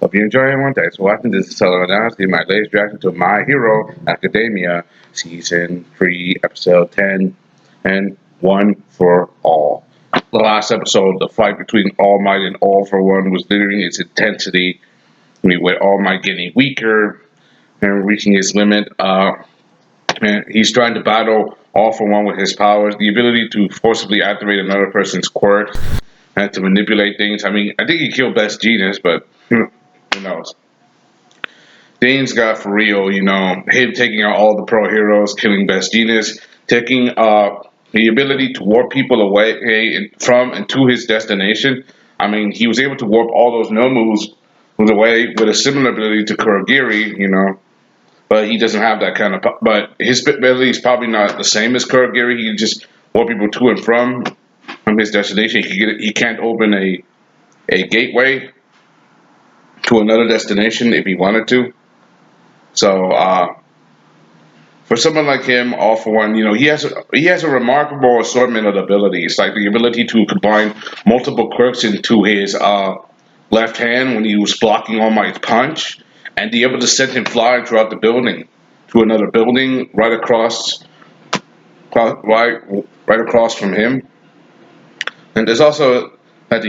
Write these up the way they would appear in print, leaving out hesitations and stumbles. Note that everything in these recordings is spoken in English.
Hope you enjoy everyone. Thanks for watching. This is Sellavin. This is my latest reaction to My Hero Academia Season 3, Episode 10, and One for All. The last episode, the fight between All Might and All for One was literally its intensity, with All Might getting weaker and reaching his limit. And he's trying to battle All for One with his powers, the ability to forcibly activate another person's quirk and to manipulate things. I mean, I think he killed Best Genius, but who knows? Dane's got for real, him taking out all the pro heroes, killing Best Genius, taking the ability to warp people away from and to his destination. I mean, he was able to warp all those no moves away with a similar ability to Kurogiri, but he doesn't have that kind of. But his ability is probably not the same as Kurogiri. He can just warp people to and from his destination. He can't open a gateway to another destination if he wanted to. So for someone like him, All for One, he has a remarkable assortment of abilities, like the ability to combine multiple quirks into his left hand when he was blocking All Might's punch, and be able to send him flying throughout the building to another building right across from him. And there's also that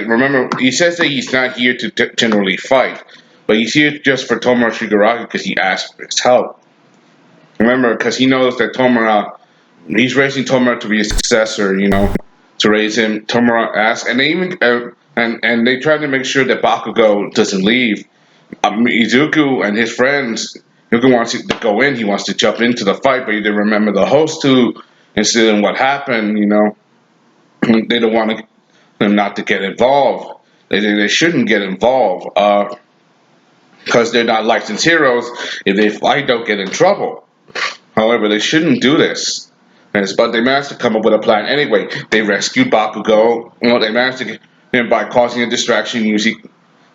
remember, he says that he's not here to generally fight, but he's here just for Tomura Shigaraki because he asked for his help. Remember, because he knows that he's raising Tomura to be a successor, to raise him. Tomura asked, and they even and they try to make sure that Bakugo doesn't leave. Izuku and his friends, Izuku wants to go in. He wants to jump into the fight, but he didn't remember the host too. Instead of what happened, they don't want them not to get involved. They shouldn't get involved because they're not licensed heroes. If they fight, don't get in trouble. However, they shouldn't do this. But they managed to come up with a plan anyway. They rescued Bakugo. They managed to get him by causing a distraction using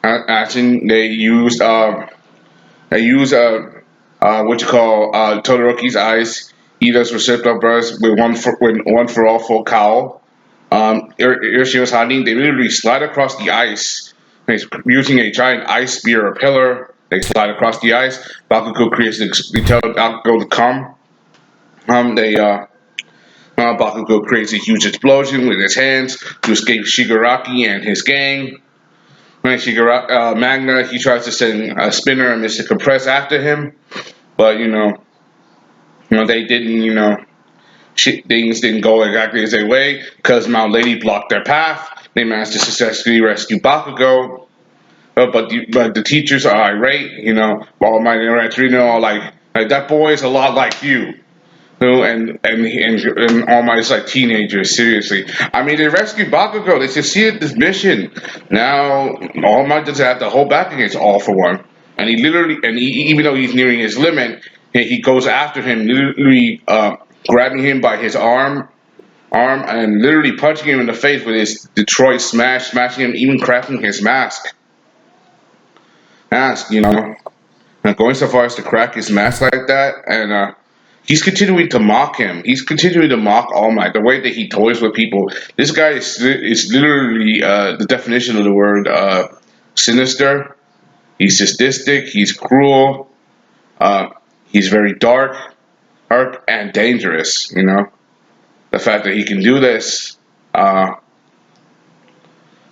action. They used Todoroki's eyes. Ida's receptor burst with one for all full cowl. Iroshima's hiding. They literally slide across the ice using a giant ice spear or pillar. They slide across the ice. Bakugo creates they tell Bakugo to come. Bakugo creates a huge explosion with his hands to escape Shigaraki and his gang. When Magna, he tries to send a Spinner and Mr. Compress after him, but they didn't. Things didn't go exactly as they way because Mount Lady blocked their path. They managed to successfully rescue Bakugo, but the teachers are irate. All my interactions, all like that boy is a lot like you. And All Might's like teenagers, seriously. I mean, they rescued Bakugo. They succeeded this mission. Now, All Might doesn't have to hold back against All for One. And even though he's nearing his limit, he goes after him, literally grabbing him by his arm, and literally punching him in the face with his Detroit smash, smashing him, even cracking his mask. And going so far as to crack his mask like that, and he's continuing to mock him. He's continuing to mock All Might. The way that he toys with people. This guy is literally the definition of the word sinister. He's sadistic. He's cruel. He's very dark and dangerous. The fact that he can do this. The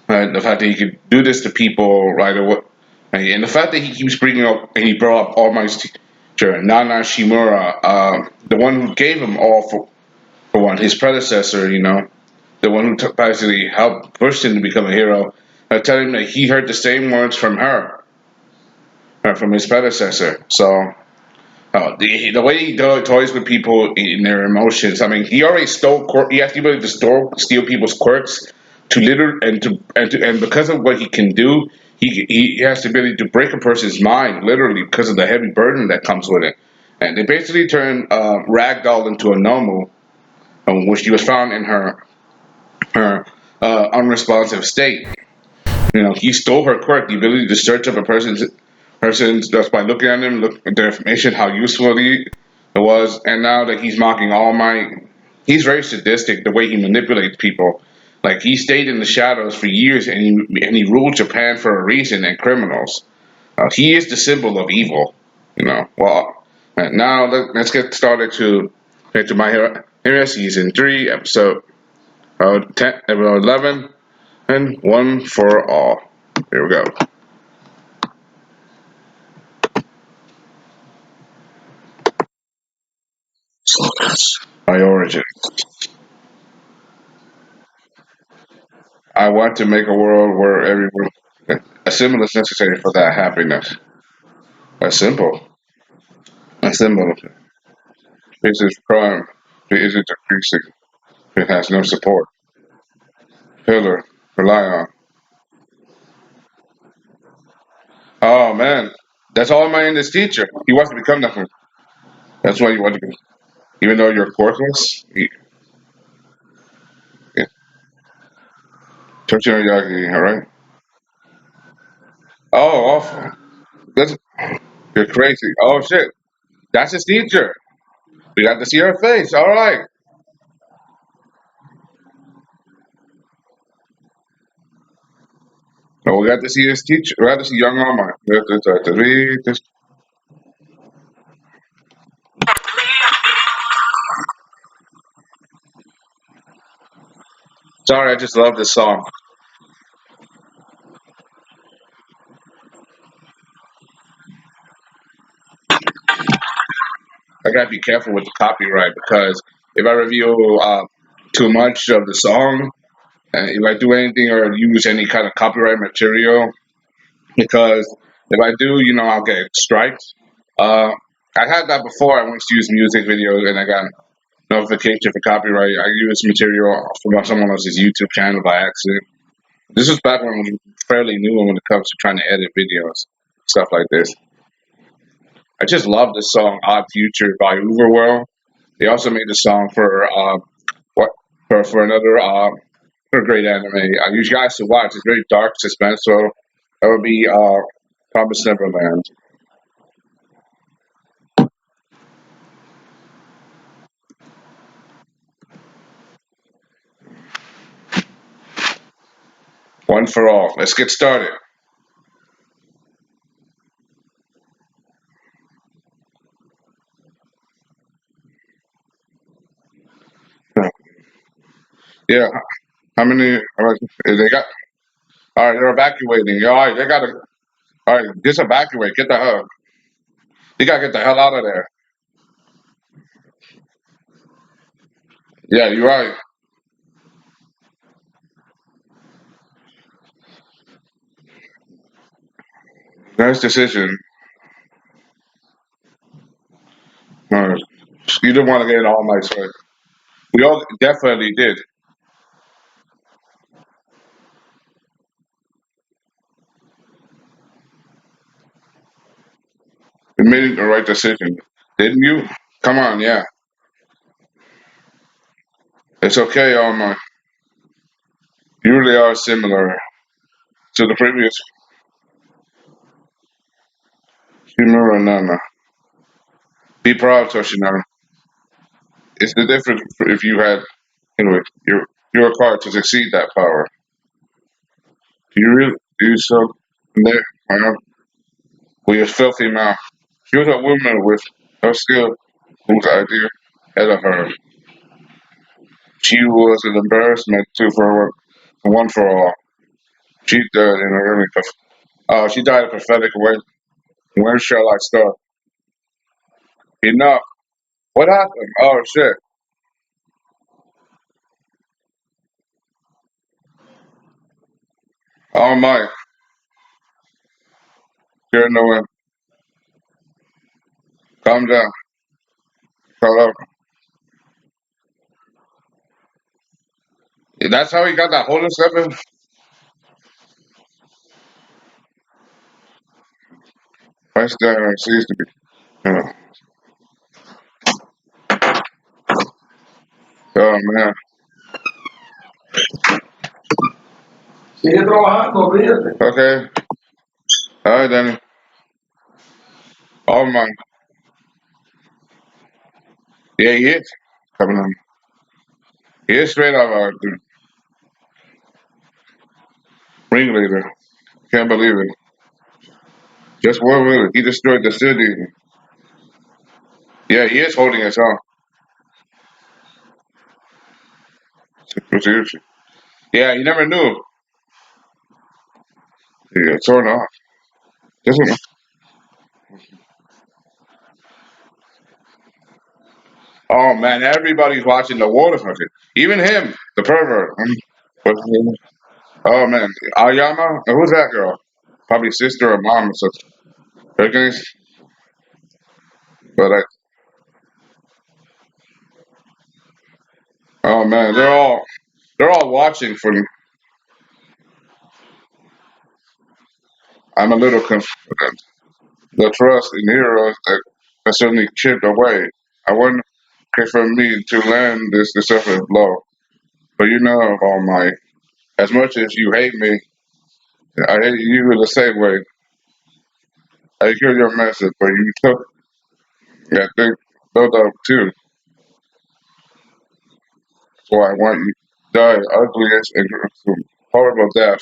fact that he can do this to people right away. And the fact that he keeps bringing up, and he brought up All Might's Nana Shimura, the one who gave him All for One, his predecessor, the one who basically helped push him to become a hero, telling him that he heard the same words from from his predecessor. So, the way he toys with people in their emotions, I mean, he already he has the ability to steal people's quirks and because of what he can do, he has the ability to break a person's mind, literally, because of the heavy burden that comes with it. And they basically turned Ragdoll into a Nomu, which she was found in her unresponsive state. He stole her quirk, the ability to search up a person's just by looking at them, look at their information, how useful it was. And now that he's mocking All Might, he's very sadistic the way he manipulates people. Like he stayed in the shadows for years, and he ruled Japan for a reason and criminals. He is the symbol of evil. Well, now let's get started to my hero season 3, episode 11, and one for all. Here we go. My origin. I want to make a world where everyone a symbol is necessary for that happiness. A symbol. A symbol. This is crime. It isn't decreasing. It has no support. Pillar. Rely on. Oh man. That's all my English teacher. He wants to become nothing. That's why you want to be. Even though you're quirkless, yeah. Touching Yagi, alright? Oh, awful. That's, you're crazy. Oh shit. That's his teacher. We got to see her face. Alright. Oh, we got to see his teacher. We got to see young Alma. Sorry, I just love this song. I gotta be careful with the copyright because if I review too much of the song, and if I do anything or use any kind of copyright material, because if I do, I'll get strikes. Uh, I had that before. I once used music videos and I got notification for copyright. I used material from someone else's YouTube channel by accident. This was back when I was fairly new when it comes to trying to edit videos, stuff like this. I just love this song "Odd Future" by Uberworld. They also made the song for what for another for a great anime. You guys should watch. It's very dark, suspenseful. That would be Promised Neverland. One for all. Let's get started. Yeah. How many? They got. All right, they're evacuating. All right, they gotta. All right, just evacuate. Get the hell. You gotta get the hell out of there. Yeah, you're right. Nice decision. Uh, you didn't want to get it all nice way. We all definitely did. We made the right decision, didn't you? Come on, yeah. It's okay, Alma. You really are similar to the previous Shimura and Nana. Be proud, Toshinara. It's the difference if you had, anyway, you're required to succeed that power. Do you really do so? There, with your filthy mouth. She was a woman with no skill, whose idea ahead of her. She was an embarrassment to for one for all. She died in a really she died a pathetic way. Where shall I start? Enough. What happened? Oh shit. Oh my. You're no one. Calm down. Shut up. That's how he got that whole seven. Vice down seems to be. Uh, oh man. Sigue trabajando, olvídate. Okay. All right, Danny. Oh my. Yeah, he is. Coming on. He is straight up, dude. ringleader. Can't believe it. Just one minute, he destroyed the city. Yeah, he is holding his own. Seriously. Yeah, you never knew. Yeah, torn off. Doesn't. Oh man, everybody's watching the water country. Even him, the pervert. What's his name? Oh man, Ayama. Who's that girl? Probably sister or mom or something. Okay, but oh man, they're all watching for. I'm a little confident. The trust in heroes that suddenly chipped away. I wouldn't care for me to land this deceptive blow. But you know, All Might, as much as you hate me, I hate you in the same way. I hear your message, but you took that thing built up too. So I want you to die ugliest and horrible death.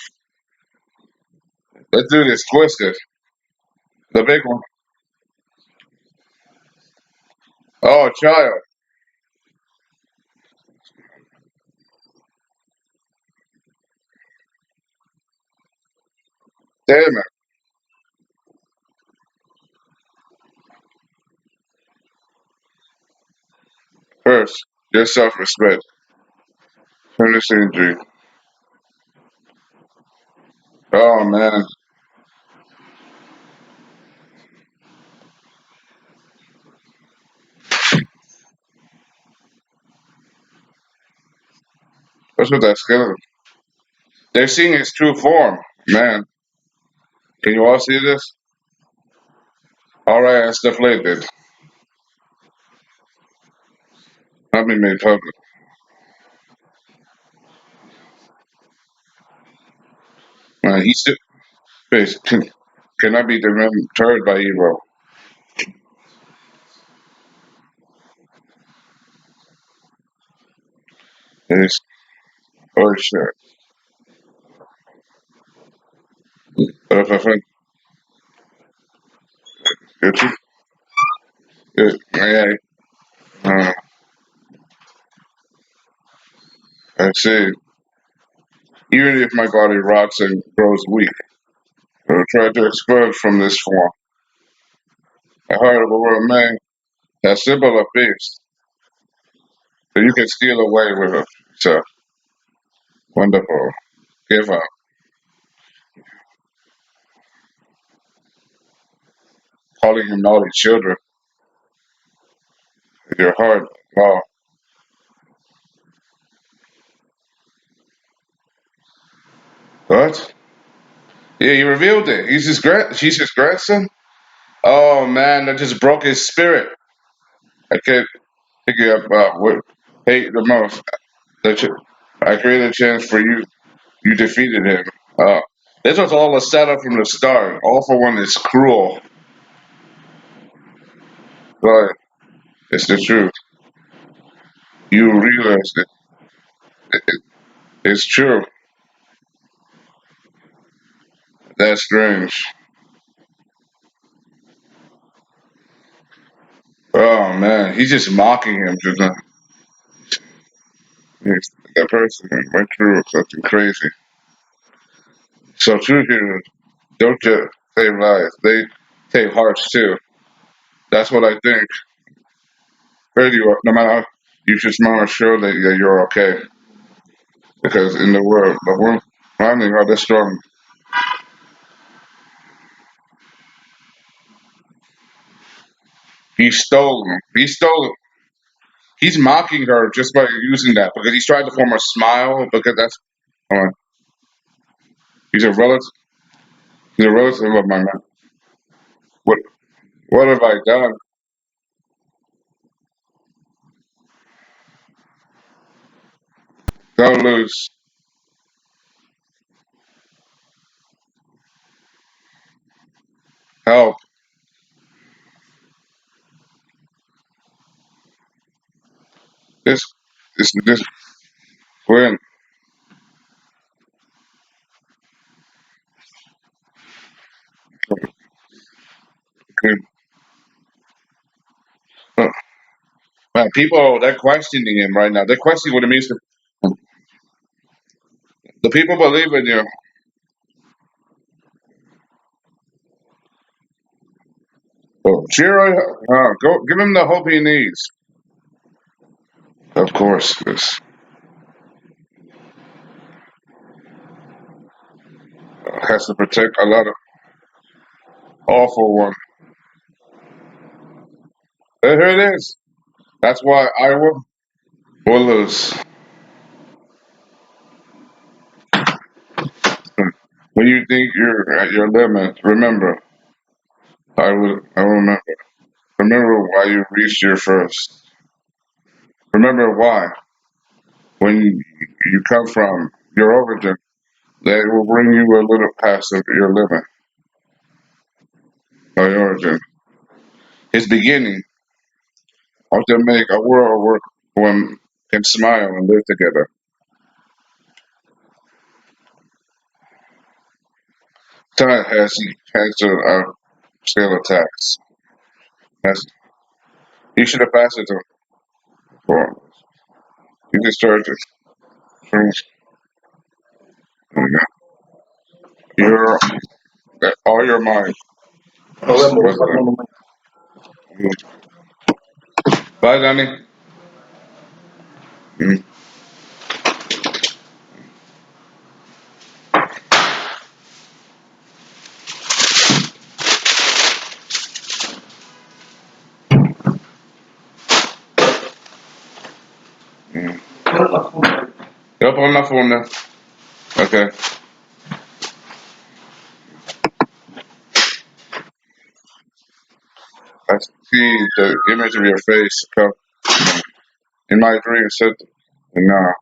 Let's do this twisted. The big one. Oh, child. Damn it. First, your self respect. Finish the injury. Oh man. What's with that skeleton? They're seeing his true form. Man, can you all see this? Alright, it's deflated. Not be made public. He still face cannot be deterred by evil. It's oh shit. But if I think it's yeah, I see. Even if my body rots and grows weak, I will try to expel from this form. A heart of a world man, that symbol of peace, so you can steal away with it. So wonderful. Give up. Calling him naughty children. Your heart. Wow. What? Yeah, he revealed it. She's his grandson? Oh man, that just broke his spirit. I can't pick you up what hate the most. That you, I created a chance for you. You defeated him. Uh, this was all a setup from the start. All for One is cruel, but it's the truth. You realize that it's true. That's strange. Oh man, he's just mocking him. That person went through something crazy. So true heroes don't just save lives; they save hearts too. That's what I think. Where you are, no matter how, you should smile and show that you're okay. Because in the world, the one finding how they're strong, he stole them. He stole it. He's mocking her just by using that because he's trying to form a smile because that's uh, he's a relative. He's a relative of my man. What what have I done? Don't lose. Help. This this win. Uh, Man, people they're questioning him right now. They're questioning what it means to the people believe in you. Oh, Shiro, go give him the hope he needs. Of course, this has to protect a lot of awful one. Here it is. That's why I will lose. When you think you're at your limit, remember, I will remember. Remember why you reached your first. Remember why. When you come from your origin, they will bring you a little past of your limit of your origin. His beginning was to make a world where one can smile and live together. Time has to scale attacks. Has, he should have passed it to for you can start to your all your mind. Bye, Danny. Mm, mm. Yep, on my phone now. Okay. I see the image of your face come in my dream. Said, no.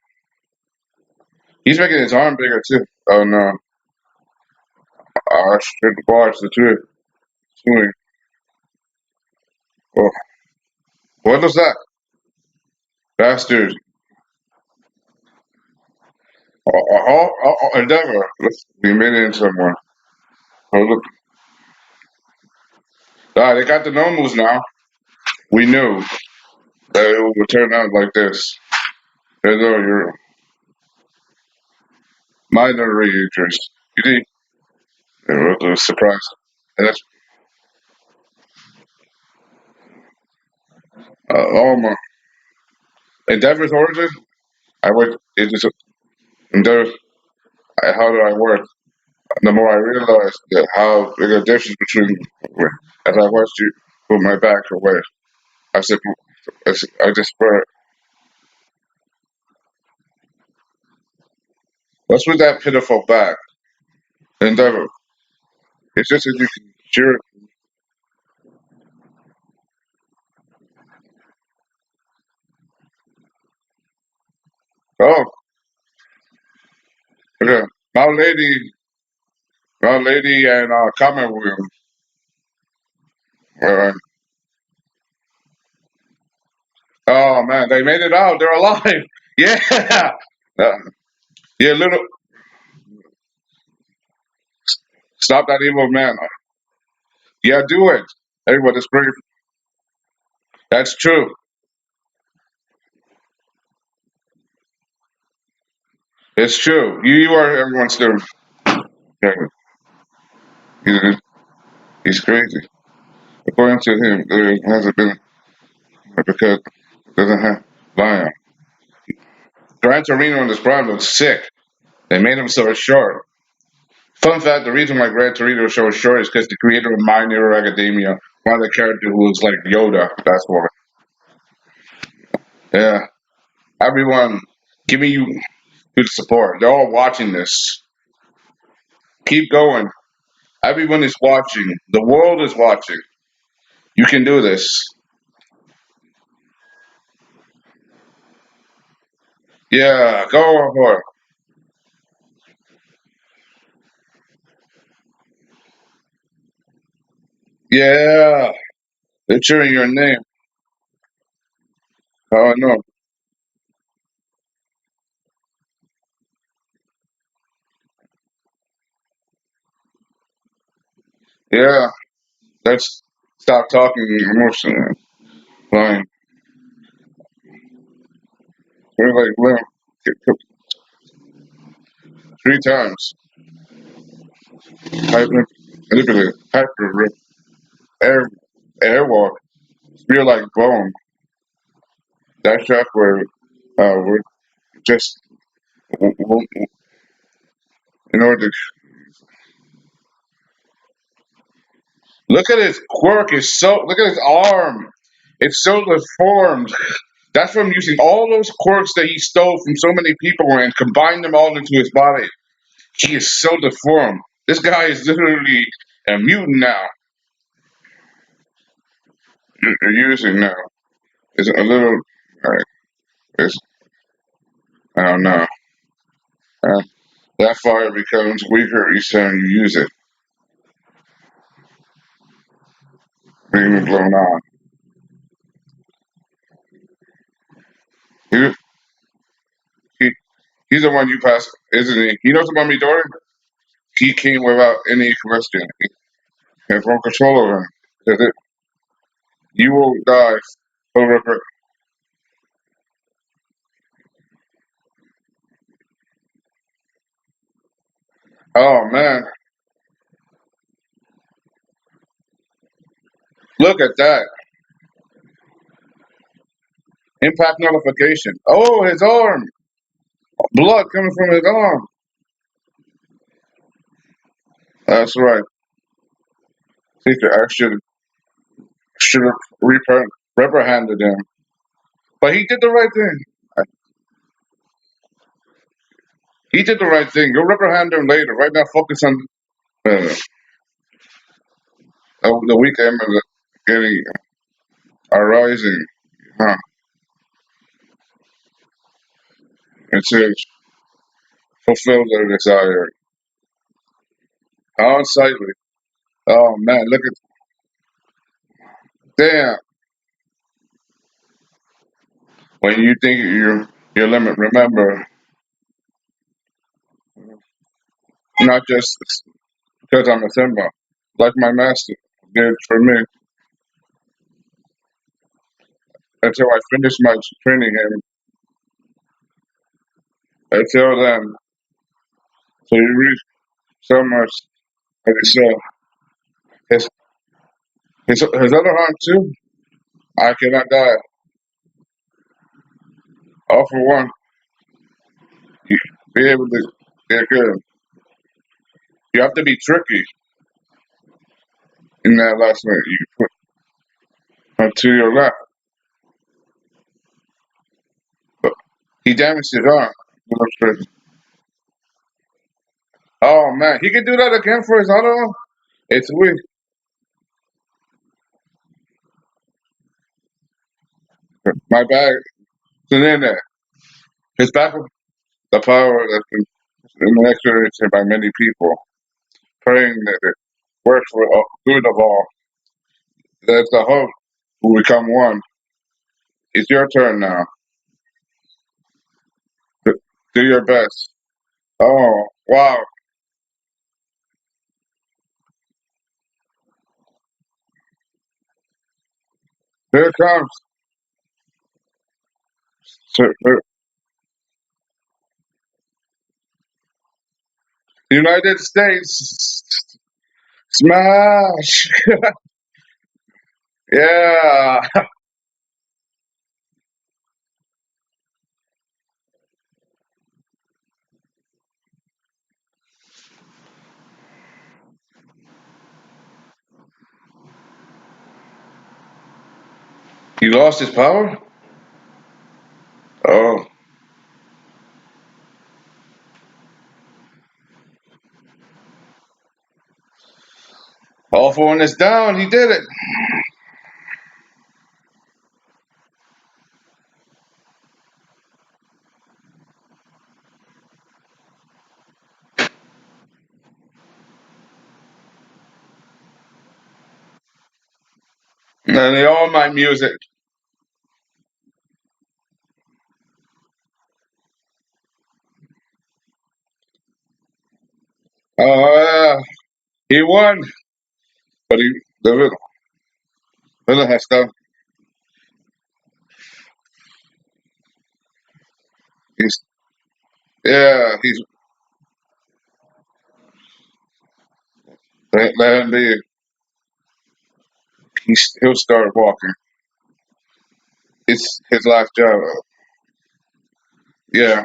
He's making his arm bigger too. Oh no. I should watch the two. Swing. Oh, what was that? Bastard. Endeavor. We made it in somewhere. Oh, look. Ah, they got the nobles now. We knew that it would turn out like this. Hello, your minor readers. You see, it was a surprise. And that's all my Endeavor's origin. I worked. It is Endeavor. How do I work? The more I realized that how big a difference between as I watched you put my back away. I said, I just swear. What's with that pitiful back? Endeavor. It's just that you can cheer. Oh, yeah. My lady, my lady, and Commonwealth. Uh, oh man, they made it out. They're alive. Yeah. Uh, yeah, little. Stop that evil man. Yeah, do it. Everyone is brave. That's true. It's true. You are everyone's still. Yeah, he's, he's crazy. According to him, there hasn't been because it doesn't have lion. Gran Torino in this prime looks sick. They made him so short. Fun fact: the reason why Gran Torino is so short is because the creator of My Hero Academia, one of the characters who looks like Yoda. That's why. Yeah, everyone, give me you good support. They're all watching this. Keep going. Everyone is watching. The world is watching. You can do this. Yeah, go for it. Yeah, they're cheering your name. Oh no. Yeah, that's. Stop talking emotionally. Fine. We're like, well, 3 times. Hyper, manipulate, hyper, air, airwalk, feel like bone. That track where we're just, in order to look at his quirk, look at his arm. It's so deformed. That's from using all those quirks that he stole from so many people and combined them all into his body. He is so deformed. This guy is literally a mutant now. You're using now. It's a little. It's, I don't know. Uh, that fire becomes weaker each time you use it, being blown on. He, he, he's the one you passed, isn't he? He knows about me, Dory. He came without any question. He has no control over him. That's it. You will die. Over. Oh man, look at that impact notification. Oh, his arm, blood coming from his arm. That's right. Teacher, I should have reprehended him, but he did the right thing. He did the right thing. You'll reprehend him later. Right now, focus on uh, the weekend of getting arising. Huh. It says fulfill their desire. Unsightly. Oh man, look at damn. When you think your limit, remember, not just because I'm a Simba, like my master did for me until I finish my training him. Until then, so you read so much of yourself. His, his other arm too. I cannot die. All for one. You be able to get good. You have to be tricky in that last minute. You put to your left. But he damaged his arm. Oh man, he can do that again for his other one. It's weak. My bag is in there. His back, the power that's been exerted by many people, praying that it works for good of all. That's the hope will become one. It's your turn now. Do do your best. Oh wow, here it comes. United States smash. Yeah, he lost his power. Oh, all for one is down. He did it. And they all my music. Oh yeah, he won, but he the Little has stuff. He's yeah. He's let him be. He'll start walking. It's his last job. Yeah,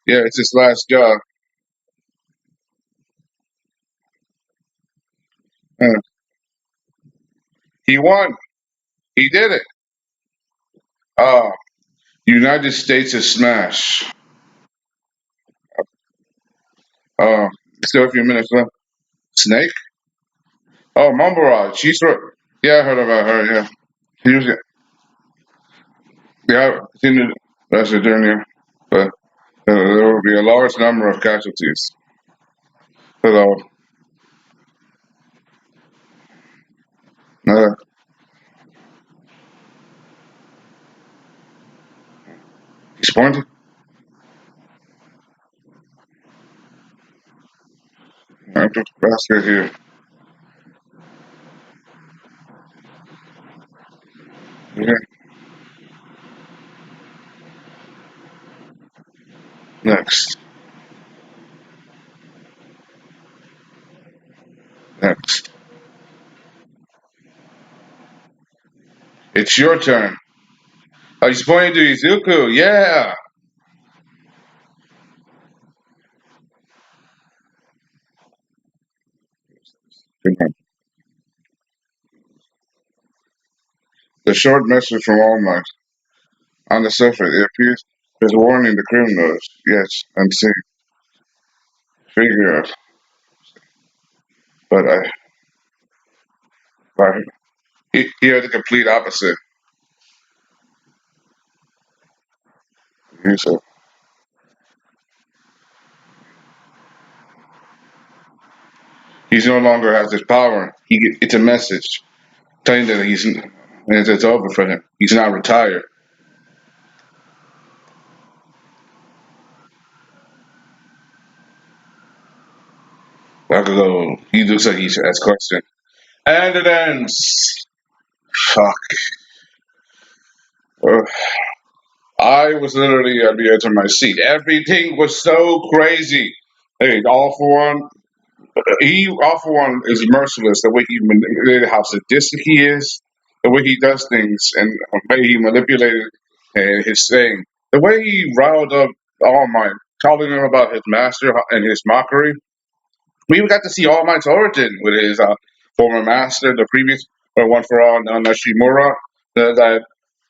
yeah. It's his last job. Uh, he won. He did it. Uh, United States is smash. Uh, Still a few minutes left. Snake? Oh, Mumbaraj. Yeah, I heard about her. Yeah, she was. Yeah, seen the rest of the journey, but there will be a large number of casualties. So, uh, he's pointing. I put the basket here. Yeah, next, next. It's your turn. Oh, he's pointing to Izuku. Yeah. The short message from All Might. On the surface, it appears there's a warning the criminals. Yes, unseen. Figure out. But I he had the complete opposite. He's, a, he's no longer has his power. It's a message telling that it's over for him. He's not retired. Bakugo, he looks like he asks question. And it ends. Fuck. Uh, I was literally at the edge of my seat. Everything was so crazy. Hey, all for one, he all for one is merciless. The way he manipulated, how sadistic he is, the way he does things, and the way he manipulated his thing, the way he riled up All Might, telling him about his master and his mockery. We even got to see All Might's origin with his former master, the previous one for all, Nana Shimura. That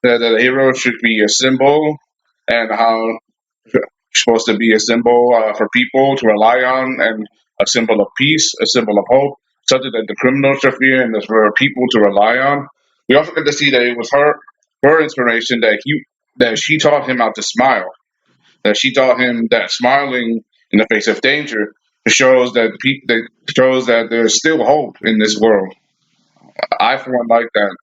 that the hero should be a symbol, and how supposed to be a symbol for people to rely on, and a symbol of peace, a symbol of hope, something that the criminals should fear, and is for people to rely on. We also get to see that it was her inspiration that she taught him how to smile, that she taught him that smiling in the face of danger shows that shows that there's still hope in this world. I for one like that.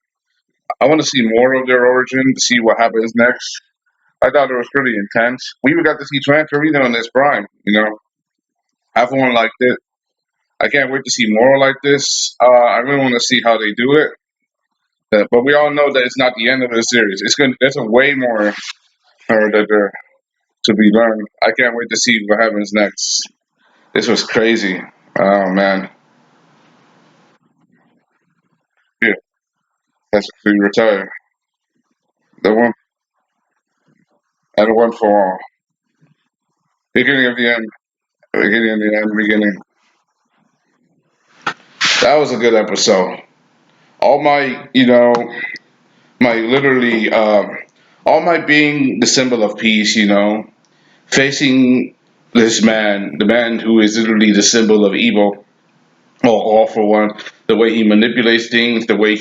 I want to see more of their origin to see what happens next. I thought it was pretty intense. We even got to see Torino in his prime. I for one liked it. I can't wait to see more like this. I really want to see how they do it. But we all know that it's not the end of the series. It's gonna. There's a way more that there to be learned. I can't wait to see what happens next. This was crazy. Oh man. Yeah, that's to retire. The one and the one for all. Beginning of the end. Beginning of the end. Beginning. That was a good episode. All my, my literally, all my being the symbol of peace. Facing this man, the man who is literally the symbol of evil. All for one. The way he manipulates things, the way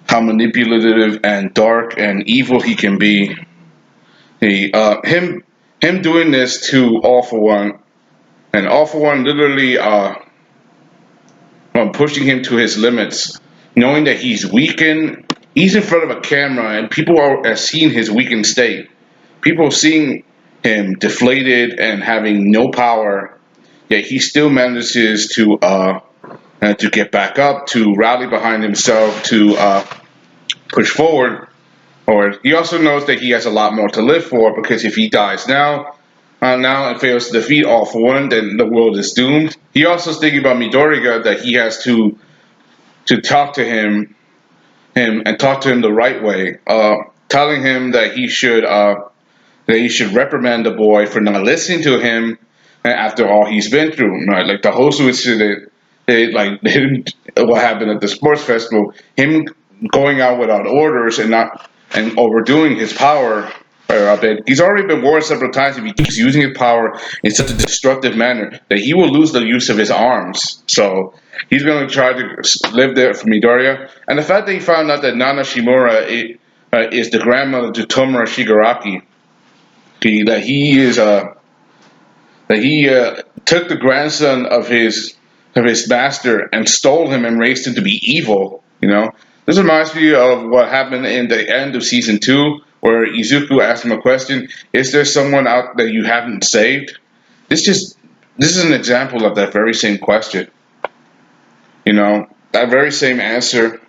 how manipulative and dark and evil he can be. Him doing this to All for One, and All for One literally pushing him to his limits, knowing that he's weakened. He's in front of a camera, and people are seeing his weakened state. People are seeing him deflated and having no power, yet he still manages to to get back up, to rally behind himself, to push forward. Or he also knows that he has a lot more to live for because if he dies now and fails to defeat All for One, then the world is doomed. He also is thinking about Midoriya that he has to talk to him and talk to him the right way, telling him that he should reprimand the boy for not listening to him after all he's been through. Right? Like the Hosu incident, like him, what happened at the sports festival, him going out without orders and not and overdoing his power. He's already been warned several times if he keeps using his power in such a destructive manner that he will lose the use of his arms. So he's going to try to live there for Midoriya. And the fact that he found out that Nana Shimura is the grandmother to Tomura Shigaraki, that he is that he took the grandson of his master and stole him and raised him to be evil. This reminds me of what happened in the end of season two, where Izuku asked him a question: "Is there someone out that you haven't saved?" This just this is an example of that very same question. That very same answer.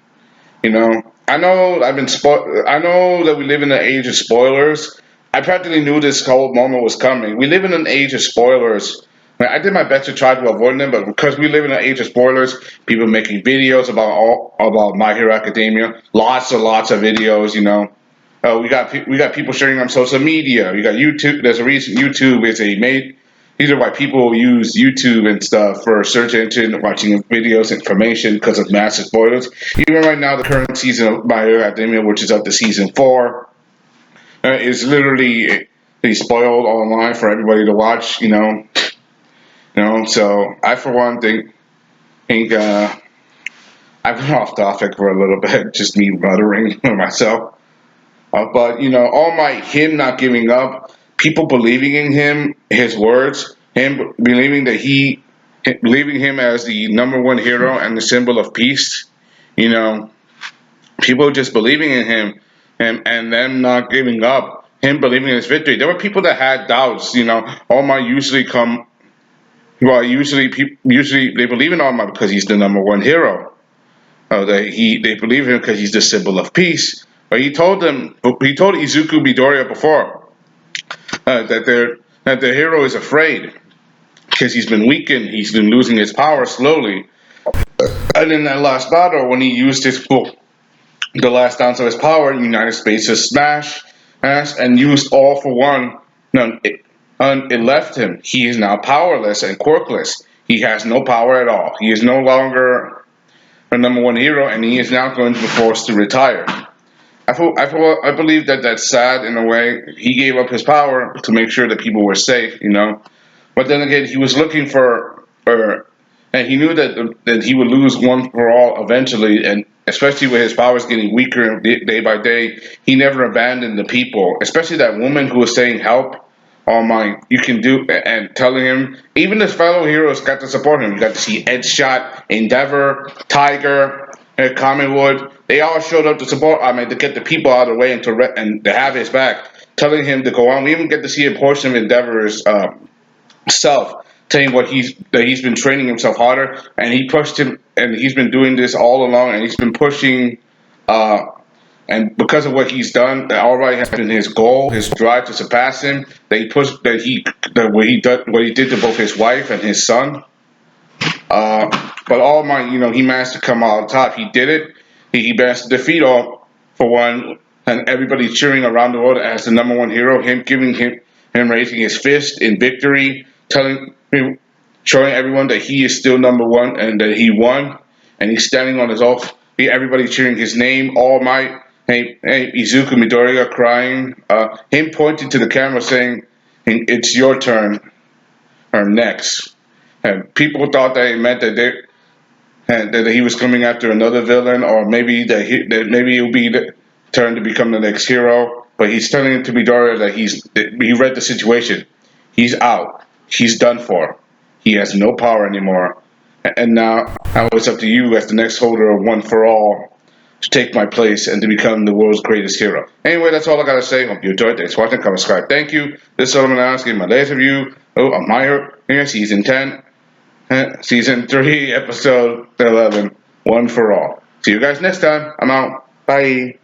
I know I know that we live in an age of spoilers. I practically knew this whole moment was coming. We live in an age of spoilers. I did my best to try to avoid them, but because we live in an age of spoilers, people making videos about My Hero Academia, lots of videos. We got people sharing on social media. We got YouTube. There's a reason YouTube is a made. These are why people use YouTube and stuff for search engine, watching videos, information because of massive spoilers. Even right now, the current season of My Hero Academia, which is up to season four, is literally spoiled online for everybody to watch. So I, for one, think I've been off topic for a little bit, just me muttering myself. But all my him not giving up, people believing in him, his words, him believing believing him as the number one hero and the symbol of peace. You know, people just believing in him, and them not giving up. Him believing in his victory. There were people that had doubts. All my usually come. Well, usually they believe in All Might because he's the number one hero. They believe him because he's the symbol of peace. But he told Izuku Midoriya before that the hero is afraid because he's been weakened, he's been losing his power slowly. And in that last battle, when he used the last ounce of his power, United Spaces smash and used All for One. No, it left him. He is now powerless and quirkless. He has no power at all. He is no longer a number one hero, and he is now going to be forced to retire. I believe that that's sad in a way. He gave up his power to make sure that people were safe. But then again, he was looking and he knew that he would lose one for all eventually, and especially with his powers getting weaker day by day, he never abandoned the people, especially that woman who was saying, "Help, oh my, you can do," and telling him. Even his fellow heroes got to support him. You got to see Ed Shot, Endeavor, Tiger, Commonwood. They all showed up to support. To get the people out of the way and to have his back, telling him to go on. We even get to see a portion of Endeavor's self saying that he's been training himself harder, and he pushed him, and he's been doing this all along, and he's been pushing. And because of what he's done, that already has been his goal, his drive to surpass him. That he pushed, what he did to both his wife and his son. But he managed to come out on top. He did it. He managed to defeat All for One, and everybody cheering around the world as the number one hero. Him raising his fist in victory, showing everyone that he is still number one and that he won, and he's standing on his oath. Everybody cheering his name, All Might. Hey, Izuku Midoriya crying. Him pointing to the camera saying, "It's your turn, or next." And people thought that it meant that he was coming after another villain, or maybe that maybe it would be the turn to become the next hero. But he's telling it to Midoriya that he read the situation. He's out. He's done for. He has no power anymore. And now it's up to you as the next holder of One for All to take my place and to become the world's greatest hero. Anyway, that's all I gotta say. Hope you enjoyed. Thanks for watching. Comment, subscribe. Thank you. This is Solomon asking my latest review of My Hero Season 10. Season 3, episode 11. One for all. See you guys next time. I'm out. Bye.